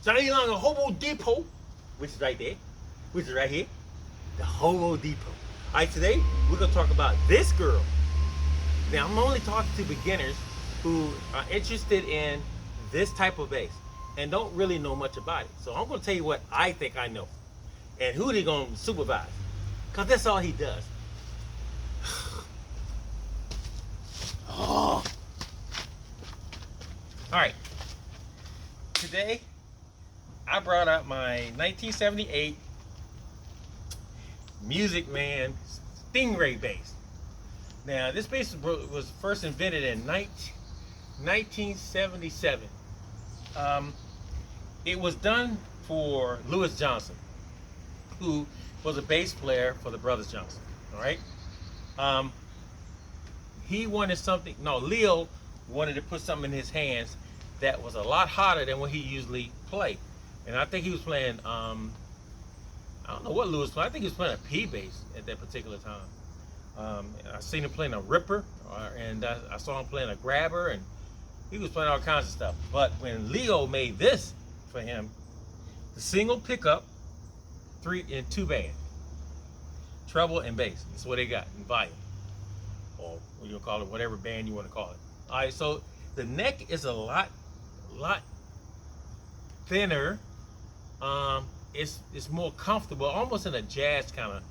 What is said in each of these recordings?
Johnny Long, a Hobo Depot, which is right there, which is right here, the Hobo Depot. All right, today we're gonna talk about this girl. Now I'm only talking to beginners who are interested in this type of bass and don't really know much about it. So I'm gonna tell you what I think I know and who they gonna supervise, cause that's all he does. Oh. All right. Today, I brought out my 1978 Musicman Stingray Bass. Now, this bass was first invented in 1977. It was done for Louis Johnson, who was a bass player for the Brothers Johnson. All right. He wanted something. No, Leo wanted to put something in his hands that was a lot hotter than what he usually played. And I think he was playing, I don't know what Lewis was playing. I think he was playing a P bass at that particular time. I seen him playing a Ripper, and I saw him playing a Grabber, and he was playing all kinds of stuff. But when Leo made this for him, the single pickup, 3 and 2 band, treble and bass. That's what they got in volume, or what you call it, whatever band you want to call it. All right, so the neck is a lot thinner. It's more comfortable, almost in a jazz kind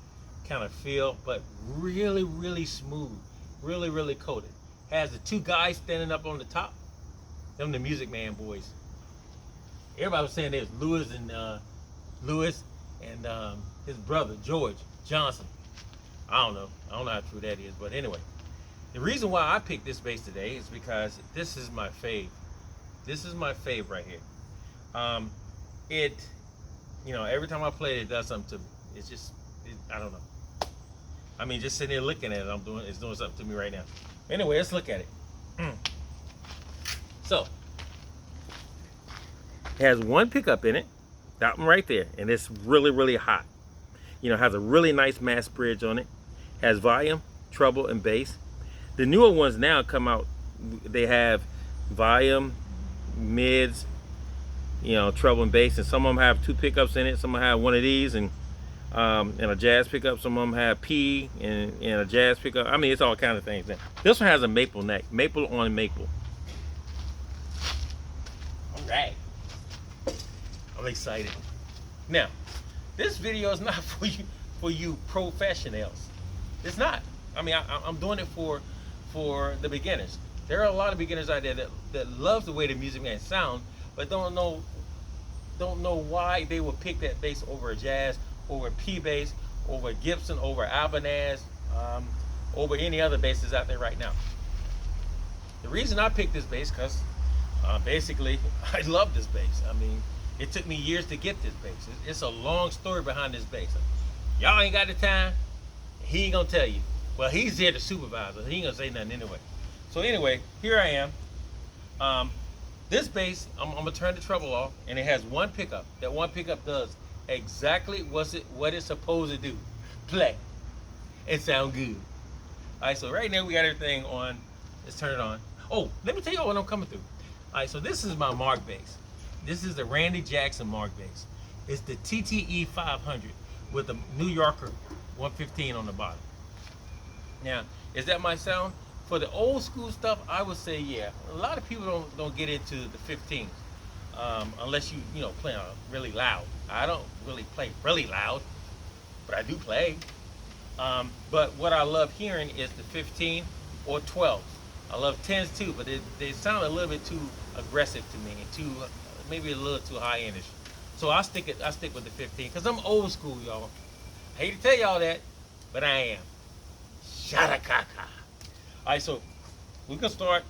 of feel, but really smooth, really coated. Has the 2 guys standing up on the top. Them the Music Man boys. Everybody was saying there's Louis and his brother George Johnson. I don't know how true that is, but anyway. The reason why I picked this bass today is because this is my fave. This is my fave right here. Every time I play it, it does something to me. It's just, I don't know. I mean, just sitting there looking at it, it's doing something to me right now. Anyway, let's look at it. So, it has 1 pickup in it, that one right there, and it's really hot. Has a really nice mass bridge on it. Has volume, treble, and bass. The newer ones now come out, they have volume, mids, treble and bass, and some of them have 2 pickups in it. Some of them have one of these and a jazz pickup. Some of them have P and a jazz pickup. I mean, it's all kinds of things. This one has a maple neck, maple on maple. All right, I'm excited. Now, this video is not for you professionals. It's not. I mean, I'm doing it for the beginners. There are a lot of beginners out there that love the way the Musicman sound, but don't know why they would pick that bass over a jazz, over a P bass, over a Gibson, over Ibanez, over any other basses out there right now. The reason I picked this bass, because basically I love this bass. I mean, it took me years to get this bass. It's a long story behind this bass. Y'all ain't got the time. He ain't gonna tell you. Well, he's here to supervise, so he ain't gonna say nothing anyway. So anyway, here I am. This bass, I'm gonna turn the treble off, and it has 1 pickup. That 1 pickup does exactly what it's supposed to do. Play and sound good. All right, so right now we got everything on. Let's turn it on. Oh, let me tell you what I'm coming through. All right, so this is my Mark bass. This is the Randy Jackson Mark bass. It's the TTE 500 with a New Yorker 115 on the bottom. Now, is that my sound? For the old school stuff, I would say yeah. A lot of people don't get into the 15s unless you play really loud. I don't really play really loud, but I do play. But what I love hearing is the 15 or 12s. I love 10s too, but they sound a little bit too aggressive to me and maybe a little too high-endish. So I stick with the 15 because I'm old school, y'all. I hate to tell y'all that, but I am. Shadakaka. All right, so we can start.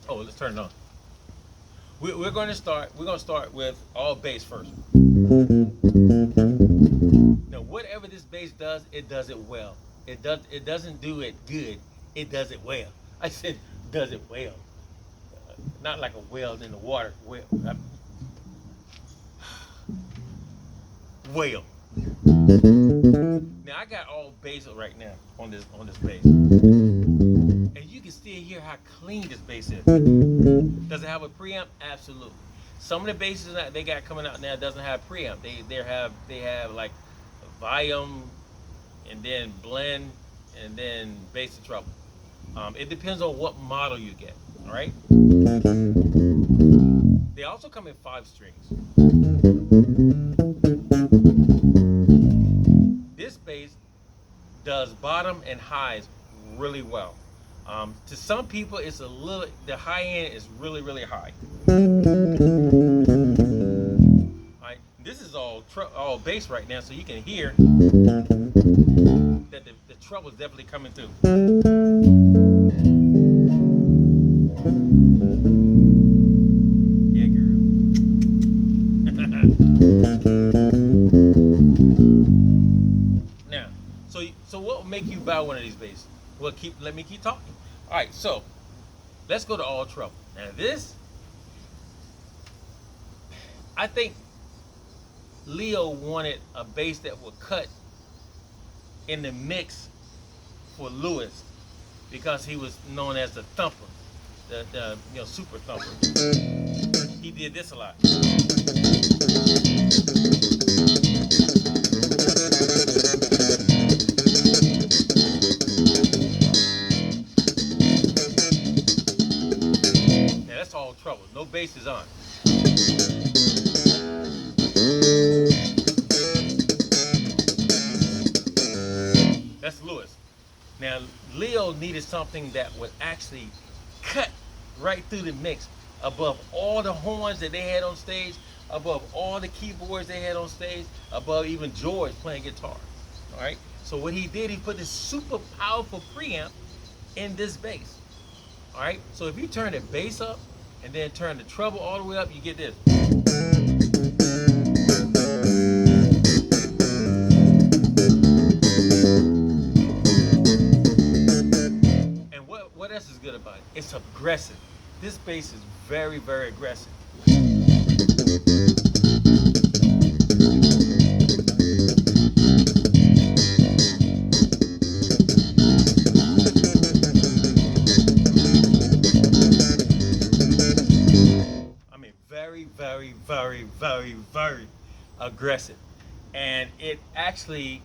Oh, let's turn it on. We're going to start with all bass first. Now, whatever this bass does, it does it well. It doesn't do it good. It does it well. I said does it well. Not like a whale in the water. Whale. Now I got all bass right now on this bass, and you can still hear how clean this bass is. Does it have a preamp? Absolutely. Some of the basses that they got coming out now doesn't have preamp. They have like volume, and then blend, and then bass and treble. It depends on what model you get. All right. They also come in 5 strings. This bass does bottom and highs really well. To some people, it's a little. The high end is really, really high. All right, this is all bass right now, so you can hear that the treble is definitely coming through. Yeah, girl. Now, so what will make you buy one of these basses? Well, let me keep talking. All right, so let's go to all treble. Now this, I think Leo wanted a bass that would cut in the mix for Lewis because he was known as the thumper, the super thumper. He did this a lot. Now that's all treble. No bass is on. That's Lewis. Now, Leo needed something that would actually cut right through the mix, above all the horns that they had on stage, above all the keyboards they had on stage, above even George playing guitar. All right. So what he did, he put this super powerful preamp in this bass. All right. So if you turn the bass up and then turn the treble all the way up, you get this. What else is good about it? It's aggressive. This bass is very, very aggressive. I mean, very, very, very, very, very aggressive. And it actually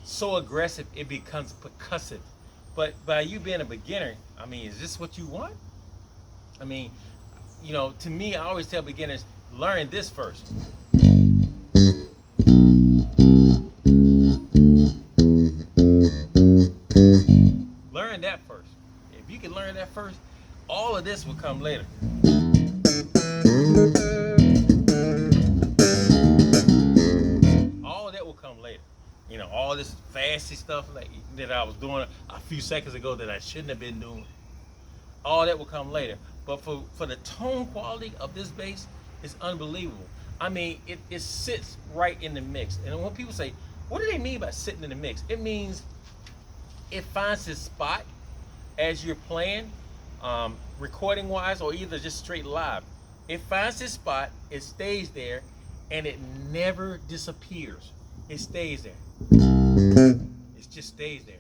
so aggressive it becomes percussive. But by you being a beginner, I mean, is this what you want? I mean, to me, I always tell beginners, learn this first. Learn that first. If you can learn that first, all of this will come later. All of that will come later. All this fancy stuff that I was doing a few seconds ago that I shouldn't have been doing. All that will come later. But for the tone quality of this bass, it's unbelievable. I mean, it sits right in the mix. And when people say, what do they mean by sitting in the mix? It means it finds its spot as you're playing, recording wise, or either just straight live. It finds its spot, it stays there, and it never disappears. It stays there. It just stays there.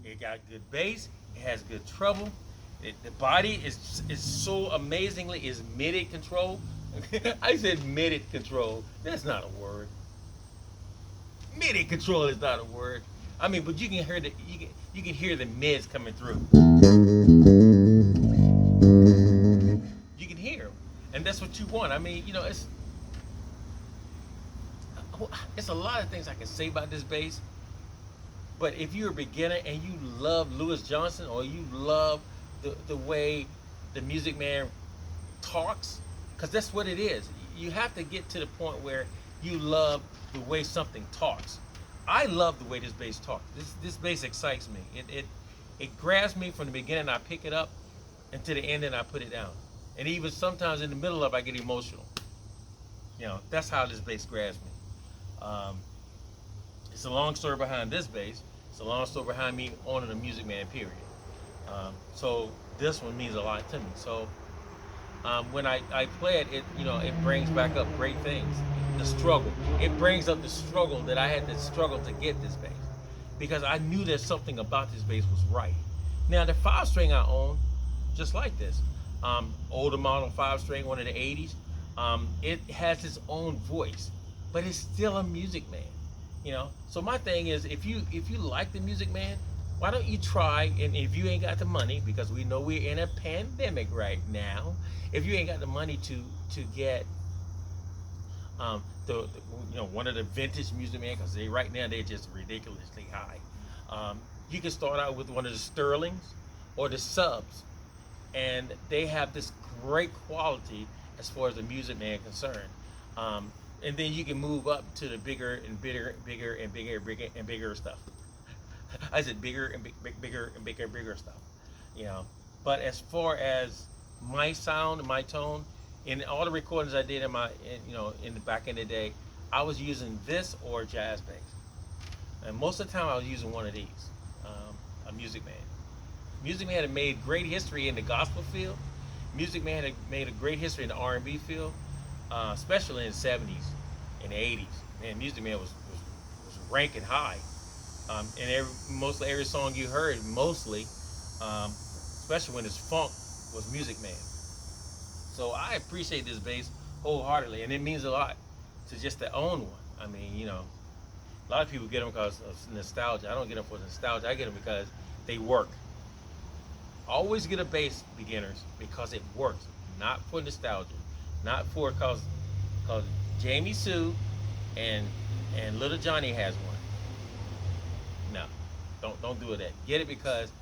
It got good bass. It has good treble. The body is so amazingly is MIDI control. I said MIDI control. That's not a word. MIDI control is not a word. I mean, but you can hear you can hear the mids coming through. You can hear them, and that's what you want. I mean, it's a lot of things I can say about this bass. But if you're a beginner and you love Louis Johnson, or you love the way the Musicman talks, because that's what it is. You have to get to the point where you love the way something talks. I love the way this bass talks. This bass excites me. It grabs me from the beginning. I pick it up, and to the end, and I put it down. And even sometimes in the middle of it, I get emotional. That's how this bass grabs me. It's a long story behind this bass. It's a long story behind me owning a Musicman, period. So this one means a lot to me. So when I play it, it brings back up great things. The struggle. It brings up the struggle that I had to struggle to get this bass, because I knew that something about this bass was right. Now the 5-string I own, just like this, older model 5-string, one of the 80s. It has its own voice, but it's still a Music Man. So my thing is, if you like the Music Man, why don't you try? And if you ain't got the money, because we know we're in a pandemic right now, if you ain't got the money to get the one of the vintage Music Man, because right now they're just ridiculously high. You can start out with one of the Sterlings or the Subs, and they have this great quality as far as the Music Man concerned. And then you can move up to the bigger and bigger stuff. I said bigger and bigger stuff. But as far as my sound and my tone, in all the recordings I did in the back in the day, I was using this or jazz bass, and most of the time I was using one of these, a Music Man. Music Man had made great history in the gospel field. Music Man had made a great history in the R&B field, especially in the 70s and the 80s. Man, Music Man was ranking high. And mostly every song you heard, especially when it's funk, was Music Man. So I appreciate this bass wholeheartedly, and it means a lot just to own one. I mean, a lot of people get them because of nostalgia. I don't get them for nostalgia. I get them because they work. Always get a bass, beginners, because it works, not for nostalgia, not for cause Jamie Sue and Little Johnny has one. No, don't do that. Get it because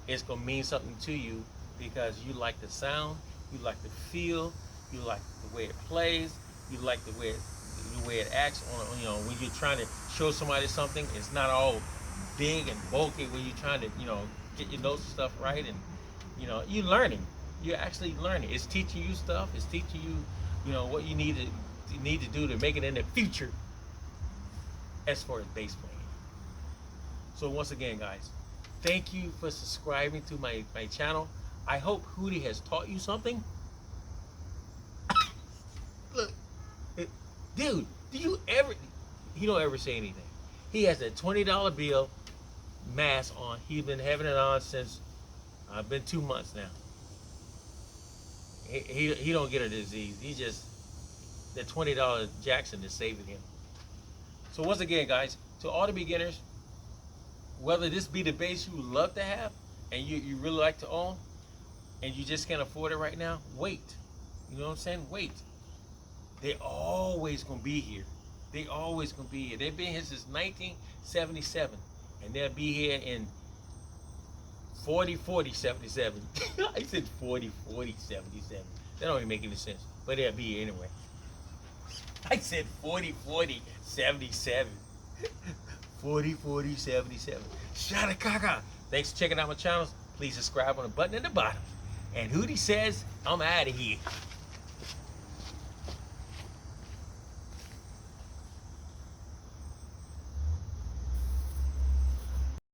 it's gonna mean something to you, because you like the sound, you like the feel, you like the way it plays, you like the way it acts on when you're trying to show somebody something. It's not all big and bulky when you're trying to get your notes and stuff right, and you're learning. You're actually learning. It's teaching you stuff. It's teaching you what you need to do to make it in the future as far as bass playing. So once again, guys, thank you for subscribing to my channel. I hope Hootie has taught you something. Look, dude, he don't ever say anything. He has a $20 bill mask on. He's been having it on since been 2 months now. He don't get a disease. He just, the $20 Jackson is saving him. So once again, guys, to all the beginners, whether this be the bass you love to have and you really like to own, and you just can't afford it right now, wait. You know what I'm saying? Wait. They're always gonna be here. They always gonna be here. They've been here since 1977, and they'll be here in 40-40-77. I said 40-40-77. That don't even make any sense, but they'll be here anyway. I said 40-40-77. 40-40-77. Shada Kaka. Thanks for checking out my channels. Please subscribe on the button in the bottom. And Hootie says, I'm out of here.